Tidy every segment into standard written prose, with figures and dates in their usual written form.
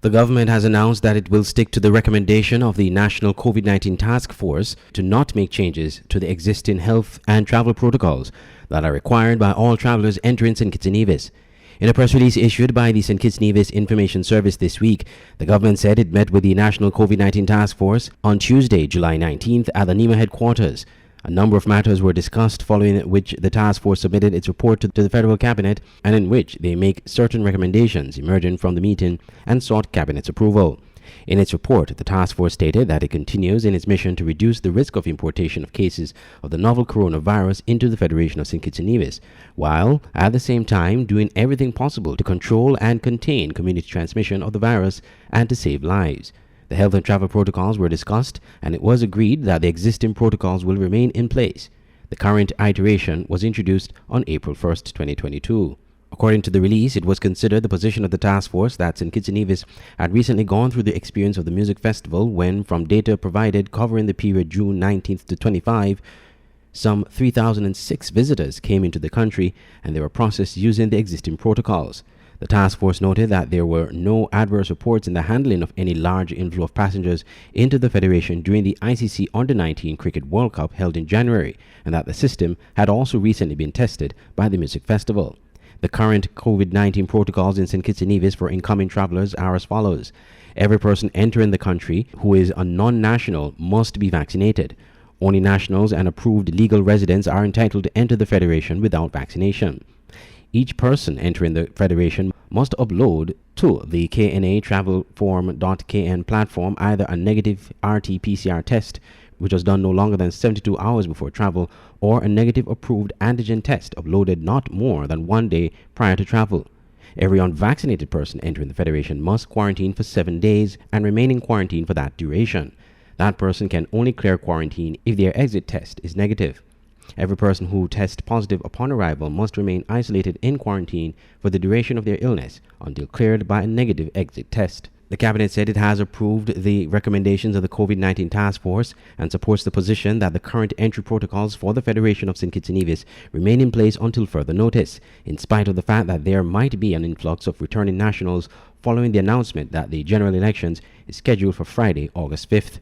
The government has announced that it will stick to the recommendation of the National COVID-19 Task Force to not make changes to the existing health and travel protocols that are required by all travelers entering St. Kitts and Nevis. In a press release issued by the St. Kitts and Nevis Information Service this week, the government said it met with the National COVID-19 Task Force on Tuesday, July 19th at the NEMA headquarters. A number of matters were discussed, following which the task force submitted its report to the federal cabinet, and in which they make certain recommendations emerging from the meeting and sought cabinet's approval. In its report, the task force stated that it continues in its mission to reduce the risk of importation of cases of the novel coronavirus into the Federation of St. Kitts and Nevis, while at the same time doing everything possible to control and contain community transmission of the virus and to save lives. The health and travel protocols were discussed, and it was agreed that the existing protocols will remain in place. The current iteration was introduced on April 1, 2022. According to the release, it was considered the position of the task force that St. Kitts and Nevis had recently gone through the experience of the music festival when, from data provided covering the period June 19th to 25, some 3,006 visitors came into the country and they were processed using the existing protocols. The task force noted that there were no adverse reports in the handling of any large inflow of passengers into the Federation during the ICC Under-19 Cricket World Cup held in January, and that the system had also recently been tested by the music festival. The current COVID-19 protocols in St. Kitts and Nevis for incoming travelers are as follows. Every person entering the country who is a non-national must be vaccinated. Only nationals and approved legal residents are entitled to enter the Federation without vaccination. Each person entering the Federation must upload to the KNA travelform.kn platform either a negative RT-PCR test, which was done no longer than 72 hours before travel, or a negative approved antigen test uploaded not more than 1 day prior to travel. Every unvaccinated person entering the Federation must quarantine for 7 days and remain in quarantine for that duration. That person can only clear quarantine if their exit test is negative. Every person who tests positive upon arrival must remain isolated in quarantine for the duration of their illness until cleared by a negative exit test. The cabinet said it has approved the recommendations of the COVID-19 task force and supports the position that the current entry protocols for the Federation of St. Kitts and Nevis remain in place until further notice, in spite of the fact that there might be an influx of returning nationals following the announcement that the general elections is scheduled for Friday, August 5th.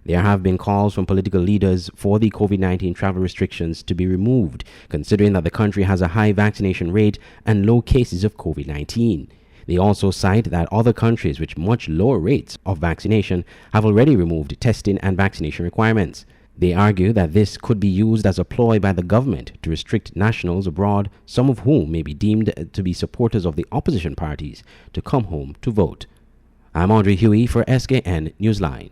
There have been calls from political leaders for the COVID-19 travel restrictions to be removed, considering that the country has a high vaccination rate and low cases of COVID-19. They also cite that other countries with much lower rates of vaccination have already removed testing and vaccination requirements. They argue that this could be used as a ploy by the government to restrict nationals abroad, some of whom may be deemed to be supporters of the opposition parties, to come home to vote. I'm Andre Huey for SKN Newsline.